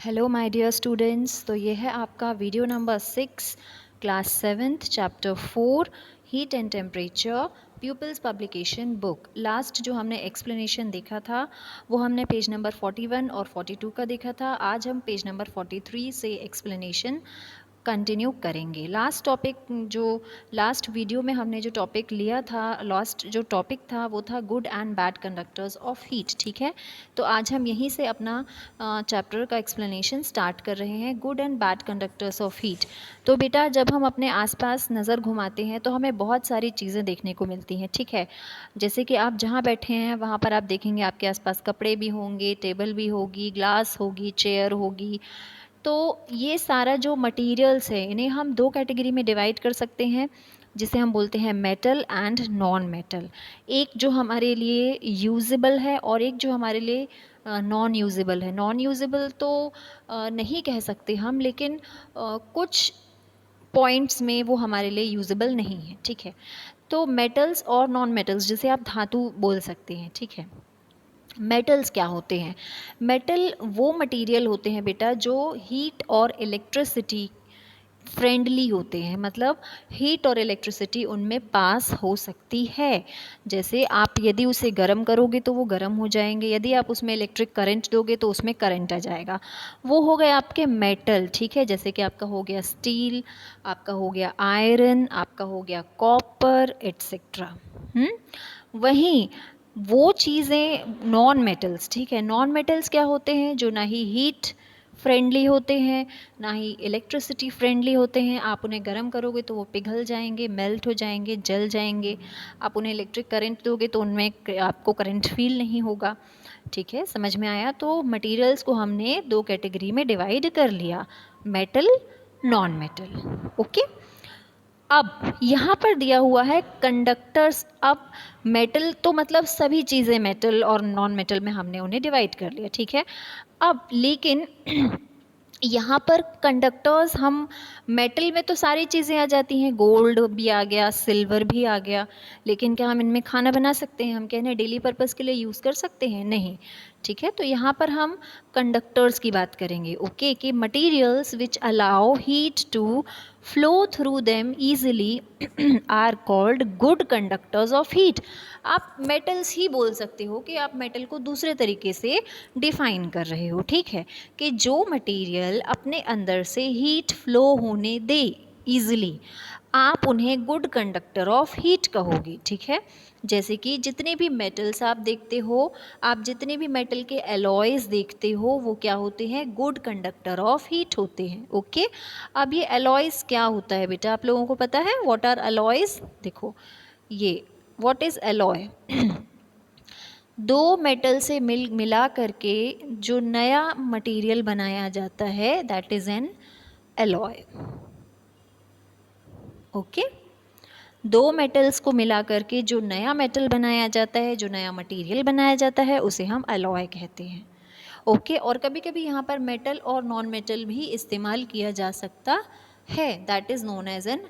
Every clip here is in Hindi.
Hello my dear students. तो ये है आपका video number 6 class 7th chapter 4 heat and temperature people's publication book. Last जो हमने एक्सप्लेनेशन देखा था वो हमने पेज नंबर 41 और 42 का देखा था। आज हम पेज नंबर 43 से एक्सप्लेनेशन कंटिन्यू करेंगे। लास्ट टॉपिक जो लास्ट वीडियो में हमने जो टॉपिक लिया था, लास्ट जो टॉपिक था वो था good and bad conductors of heat. ठीक है, तो आज हम यहीं से अपना चैप्टर का एक्सप्लेनेशन स्टार्ट कर रहे हैं, good and bad conductors of heat. तो बेटा, जब हम अपने आसपास नज़र घुमाते हैं तो हमें बहुत सारी चीज़ें देखने को मिलती हैं। ठीक है, जैसे कि आप जहाँ बैठे हैं वहाँ पर आप देखेंगे आपके आसपास कपड़े भी होंगे, टेबल भी होगी, ग्लास होगी, चेयर होगी। तो ये सारा जो मटेरियल्स है इन्हें हम दो कैटेगरी में डिवाइड कर सकते हैं, जिसे हम बोलते हैं मेटल एंड नॉन मेटल। एक जो हमारे लिए यूजेबल है और एक जो हमारे लिए नॉन यूजेबल है। नॉन यूजेबल तो नहीं कह सकते हम, लेकिन कुछ पॉइंट्स में वो हमारे लिए यूजेबल नहीं है। ठीक है, तो मेटल्स और नॉन मेटल्स, जिसे आप धातु बोल सकते हैं। ठीक है, मेटल्स क्या होते हैं? मेटल वो मटेरियल होते हैं बेटा जो हीट और इलेक्ट्रिसिटी फ्रेंडली होते हैं, मतलब हीट और इलेक्ट्रिसिटी उनमें पास हो सकती है। जैसे आप यदि उसे गर्म करोगे तो वो गर्म हो जाएंगे, यदि आप उसमें इलेक्ट्रिक करंट दोगे तो उसमें करंट आ जाएगा। वो हो गए आपके मेटल। ठीक है, जैसे कि आपका हो गया स्टील, आपका हो गया आयरन, आपका हो गया कॉपर एट्सेट्रा। वहीं वो चीज़ें नॉन मेटल्स, ठीक है, नॉन मेटल्स क्या होते हैं? जो ना ही हीट फ्रेंडली होते हैं ना ही इलेक्ट्रिसिटी फ्रेंडली होते हैं। आप उन्हें गर्म करोगे तो वो पिघल जाएंगे, मेल्ट हो जाएंगे, जल जाएंगे। आप उन्हें इलेक्ट्रिक करंट दोगे तो उनमें आपको करंट फील नहीं होगा। ठीक है, समझ में आया? तो मटेरियल्स को हमने दो कैटेगरी में डिवाइड कर लिया, मेटल, नॉन मेटल। ओके, अब यहाँ पर दिया हुआ है कंडक्टर्स। अब मेटल तो मतलब सभी चीज़ें मेटल और नॉन मेटल में हमने उन्हें डिवाइड कर लिया। ठीक है, अब लेकिन यहाँ पर कंडक्टर्स, हम मेटल में तो सारी चीज़ें आ जाती हैं, गोल्ड भी आ गया, सिल्वर भी आ गया, लेकिन क्या हम इनमें खाना बना सकते हैं? हम क्या इन्हें डेली पर्पज़ के लिए यूज़ कर सकते हैं? नहीं। ठीक है, तो यहाँ पर हम कंडक्टर्स की बात करेंगे। ओके, कि materials which allow heat to flow through them easily are called good conductors of heat. आप मेटल्स ही बोल सकते हो कि आप मेटल को दूसरे तरीके से डिफाइन कर रहे हो। ठीक है, कि जो मटेरियल अपने अंदर से हीट फ्लो होने दे ईजिली, आप उन्हें गुड कंडक्टर ऑफ हीट कहोगे। ठीक है, जैसे कि जितने भी मेटल्स आप देखते हो, आप जितने भी मेटल के एलॉयज़ देखते हो, वो क्या होते हैं? गुड कंडक्टर ऑफ हीट होते हैं। ओके, अब ये एलॉयज़ क्या होता है बेटा? आप लोगों को पता है व्हाट आर एलॉयज़? देखो, ये व्हाट इज़ एलॉय? दो मेटल से मिला करके जो नया मटेरियल बनाया जाता है, that is an alloy. Okay, दो मेटल्स को मिला करके जो नया मेटल बनाया जाता है, जो नया मटेरियल बनाया जाता है, उसे हम एलॉय कहते हैं। ओके, और कभी कभी यहाँ पर मेटल और नॉन मेटल भी इस्तेमाल किया जा सकता है, that is known as an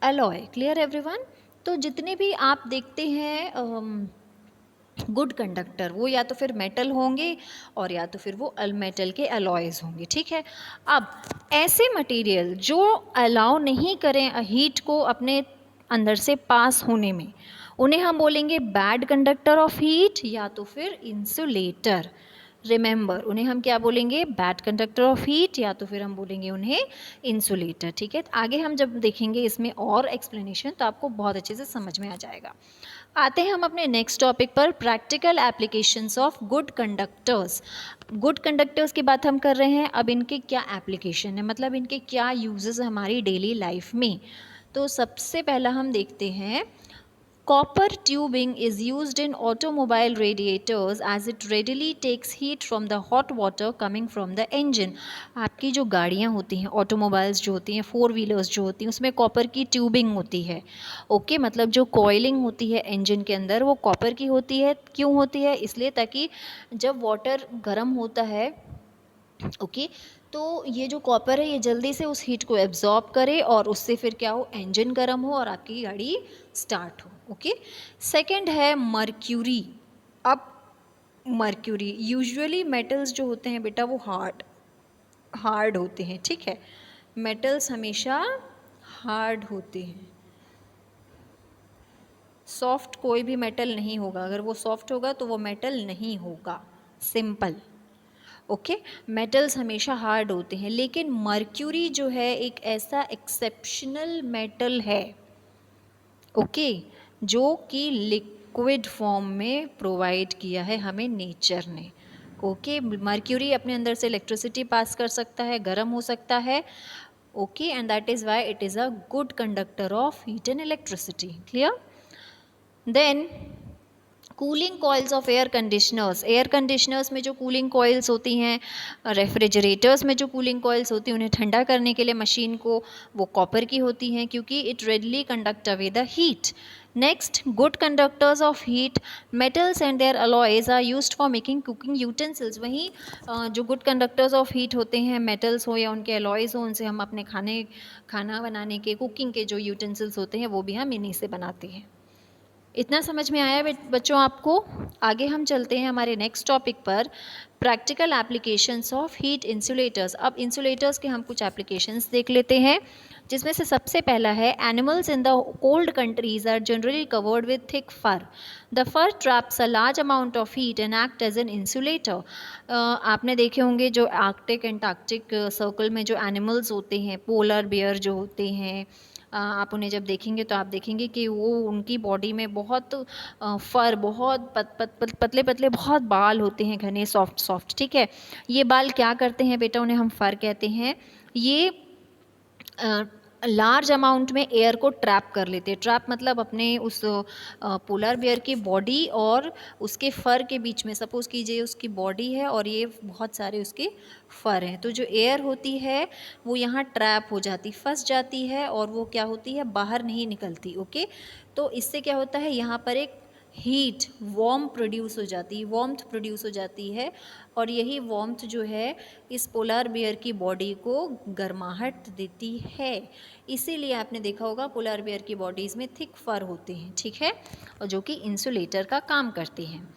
alloy. Clear everyone? तो जितने भी आप देखते हैं गुड कंडक्टर, वो या तो फिर मेटल होंगे और या तो फिर वो मेटल के अलॉयज़ होंगे। ठीक है, अब ऐसे मटेरियल जो अलाउ नहीं करें हीट को अपने अंदर से पास होने में, उन्हें हम बोलेंगे बैड कंडक्टर ऑफ हीट या तो फिर इंसुलेटर। रिमेंबर, उन्हें हम क्या बोलेंगे? बैड कंडक्टर ऑफ हीट या तो फिर हम बोलेंगे उन्हें इंसुलेटर। ठीक है, आगे हम जब देखेंगे इसमें और एक्सप्लेनेशन तो आपको बहुत अच्छे से समझ में आ जाएगा। आते हैं हम अपने नेक्स्ट टॉपिक पर, practical applications of good conductors. Good conductors की बात हम कर रहे हैं, अब इनके क्या एप्लीकेशन है, मतलब इनके क्या यूजेस हमारी डेली लाइफ में। तो सबसे पहला हम देखते हैं, copper tubing is used in automobile radiators as it readily takes heat from the hot water coming from the engine। आपकी जो गाड़ियाँ होती हैं, ऑटोमोबाइल्स जो होती हैं, फोर व्हीलर्स जो होती हैं, उसमें कॉपर की ट्यूबिंग होती है। ओके, मतलब जो कॉइलिंग होती है इंजन के अंदर वो कॉपर की होती है। क्यों होती है? इसलिए ताकि जब वाटर गर्म होता है, ओके, तो ये जो कॉपर है ये जल्दी से उस हीट को एब्जॉर्ब करे और उससे फिर क्या हो? इंजन गर्म हो और आपकी गाड़ी स्टार्ट हो। ओके, सेकंड है मर्क्यूरी। अब मर्क्यूरी, यूजुअली मेटल्स जो होते हैं बेटा वो हार्ड हार्ड होते हैं, ठीक है। मेटल्स हमेशा हार्ड होते हैं, सॉफ्ट कोई भी मेटल नहीं होगा, अगर वो सॉफ्ट होगा तो वो मेटल नहीं होगा, सिंपल। ओके, मेटल्स हमेशा हार्ड होते हैं, लेकिन मर्क्यूरी जो है एक ऐसा एक्सेप्शनल मेटल है, ओके, जो कि लिक्विड फॉर्म में प्रोवाइड किया है हमें नेचर ने। ओके, मर्क्यूरी अपने अंदर से इलेक्ट्रिसिटी पास कर सकता है, गर्म हो सकता है, okay, and that is why it is a good conductor of heat and electricity. Clear? Then cooling coils of air conditioners में जो कूलिंग कॉइल्स होती हैं, रेफ्रिजरेटर्स में जो कूलिंग कॉइल्स होती हैं, उन्हें ठंडा करने के लिए मशीन को, वो कॉपर की होती हैं, क्योंकि it readily conduct away the heat. Next, good conductors of heat, metals and their alloys are used for making cooking utensils. वहीं जो गुड कंडक्टर्स ऑफ हीट होते हैं, मेटल्स हो या उनके अलॉयज़ हो, उनसे हम अपने खाना बनाने के, कुकिंग के जो यूटेंसिल्स होते हैं वो भी हम इन्हीं से बनाते हैं। इतना समझ में आया बच्चों आपको? आगे हम चलते हैं हमारे नेक्स्ट टॉपिक पर, practical applications of heat insulators. अब इंसुलेटर्स के हम कुछ एप्लीकेशंस देख लेते हैं, जिसमें से सबसे पहला है, animals in the cold countries are generally covered with thick fur. The fur traps a large amount of heat and act as an insulator. आपने देखे होंगे जो आर्कटिक एंटार्क्टिक सर्कल में जो एनिमल्स होते हैं, पोलर बियर जो होते हैं, आप उन्हें जब देखेंगे तो आप देखेंगे कि वो उनकी बॉडी में बहुत फर, बहुत पतले पतले बहुत बाल होते हैं, घने सॉफ्ट सॉफ्ट, ठीक है। ये बाल क्या करते हैं बेटा, उन्हें हम फर कहते हैं। ये लार्ज अमाउंट में एयर को ट्रैप कर लेते हैं। ट्रैप मतलब अपने उस पोलर बियर की बॉडी और उसके फर के बीच में, सपोज़ कीजिए उसकी बॉडी है और ये बहुत सारे उसके फर हैं, तो जो एयर होती है वो यहाँ ट्रैप हो जाती, फंस जाती है, और वो क्या होती है, बाहर नहीं निकलती। ओके, तो इससे क्या होता है, यहाँ पर एक हीट वार्म प्रोड्यूस हो जाती है, वार्मथ प्रोड्यूस हो जाती है, और यही वार्मथ जो है इस पोलर बियर की बॉडी को गर्माहट देती है। इसीलिए आपने देखा होगा पोलर बियर की बॉडीज़ में थिक फर होते हैं, ठीक है, और जो कि इंसुलेटर का काम करते हैं।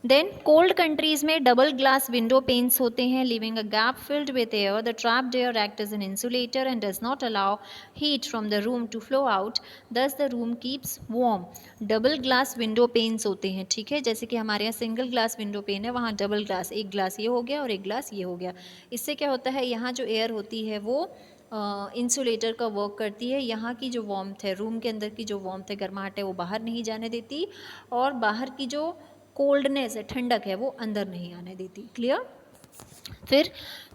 देन कोल्ड कंट्रीज़ में डबल ग्लास विंडो पेन्स होते हैं, living a gap filled with air. The trapped air act as an insulator and does not allow heat from the room to flow out, thus the room keeps warm. Double glass window panes होते हैं, ठीक है, जैसे कि हमारे यहाँ सिंगल ग्लास विंडो पेन है, वहाँ डबल ग्लास, एक ग्लास ये हो गया और एक ग्लास ये हो गया। इससे क्या होता है, यहाँ जो एयर होती है वो इंसुलेटर का वर्क करती है। यहाँ की जो वार्मथ है, रूम के अंदर की जो वार्मथ है, गर्माहट है, वो बाहर नहीं जाने देती, और बाहर की जो कोल्डनेस है, ठंडक है, वो अंदर नहीं आने देती। क्लियर? फिर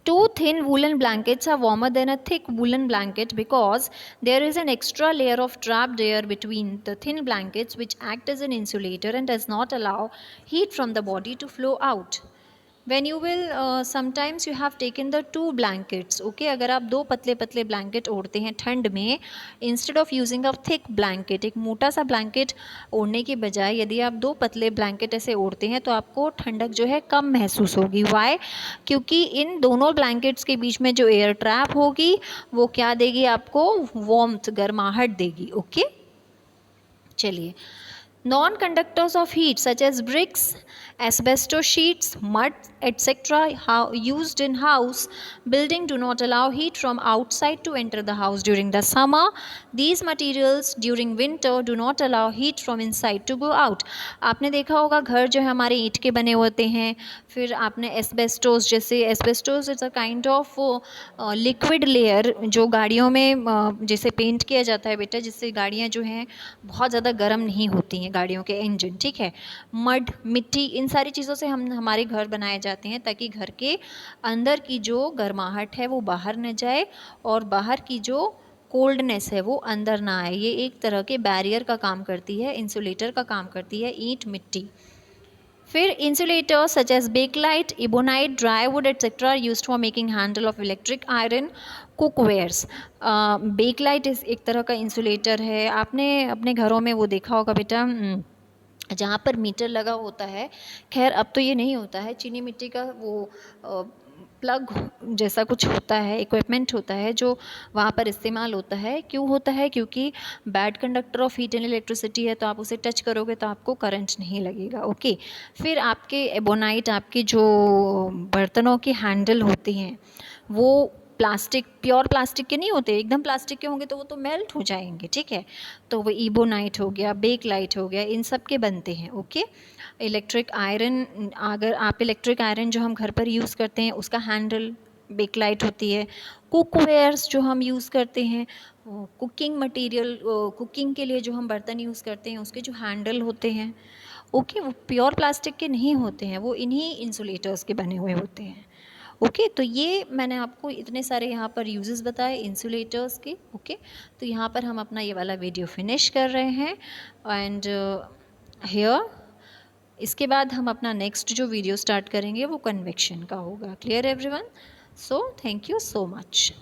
two thin woollen blankets are warmer than a thick woolen blanket because there is an extra layer of trapped air between the thin blankets which act as an insulator and does not allow heat from the body to flow out. When you will sometimes you have taken the two blankets, okay, अगर आप दो पतले पतले ब्लैंकेट ओढ़ते हैं ठंड में, instead of using a thick blanket, एक मोटा सा ब्लैंकेट ओढ़ने की बजाय यदि आप दो पतले ब्लैंकेट ऐसे ओढ़ते हैं तो आपको ठंडक जो है कम महसूस होगी। वाई? क्योंकि इन दोनों ब्लैंकेट्स के बीच में जो एयर ट्रैप होगी वो क्या देगी आपको, वार्मथ, गर्माहट देगी। ओके, चलिए, non-conductors of heat such as bricks, asbestos sheets, mud, etc. used in house building do not allow heat from outside to enter the house during the summer. These materials during winter do not allow heat from inside to go out. आपने देखा होगा घर जो है हमारे ईंट के बने होते हैं, फिर आपने एस्बेस्टोस, जैसे asbestos is a kind of liquid layer जो गाड़ियों में जैसे पेंट किया जाता है बेटा, जिससे गाड़ियाँ जो हैं बहुत ज़्यादा गर्म नहीं होती हैं, गाड़ियों के इंजन, ठीक है। मड, मिट्टी, इन सारी चीज़ों से हम हमारे घर बनाए जाते हैं ताकि घर के अंदर की जो गर्माहट है वो बाहर न जाए और बाहर की जो कोल्डनेस है वो अंदर ना आए। ये एक तरह के बैरियर का काम करती है, इंसुलेटर का काम करती है ईंट, मिट्टी। फिर insulators such as bakelite, ebonite, dry wood etcetera used for making handle of electric iron, cookwares. Bakelite is एक तरह का इंसुलेटर है, आपने अपने घरों में वो देखा होगा बेटा, जहाँ पर मीटर लगा होता है, खैर अब तो ये नहीं होता है, चीनी मिट्टी का वो प्लग जैसा कुछ होता है, इक्विपमेंट होता है जो वहाँ पर इस्तेमाल होता है। क्यों होता है? क्योंकि bad conductor of heat and electricity है, तो आप उसे टच करोगे तो आपको करंट नहीं लगेगा। ओके, फिर आपके एबोनाइट, आपके जो बर्तनों के हैंडल होते हैं वो प्लास्टिक, प्योर प्लास्टिक के नहीं होते, एकदम प्लास्टिक के होंगे तो वो तो मेल्ट हो जाएंगे, ठीक है। तो वो इबोनाइट हो गया, बेकलाइट हो गया, इन सब के बनते हैं, ओके। इलेक्ट्रिक आयरन, अगर आप इलेक्ट्रिक आयरन जो हम घर पर यूज़ करते हैं उसका हैंडल बेकलाइट होती है। कुकवेयर्स जो हम यूज़ करते हैं, कुकिंग मटेरियल, कुकिंग के लिए जो हम बर्तन यूज़ करते हैं उसके जो हैंडल होते हैं, ओके, वो प्योर प्लास्टिक के नहीं होते हैं, वो इन्हीं इंसुलेटर्स के बने हुए होते हैं, ओके। तो ये मैंने आपको इतने सारे यहाँ पर यूजेस बताए इंसुलेटर्स के, ओके। तो यहाँ पर हम अपना ये वाला वीडियो फिनिश कर रहे हैं एंड हियर इसके बाद हम अपना नेक्स्ट जो वीडियो स्टार्ट करेंगे वो कन्वेक्शन का होगा। Clear everyone? So thank you so much.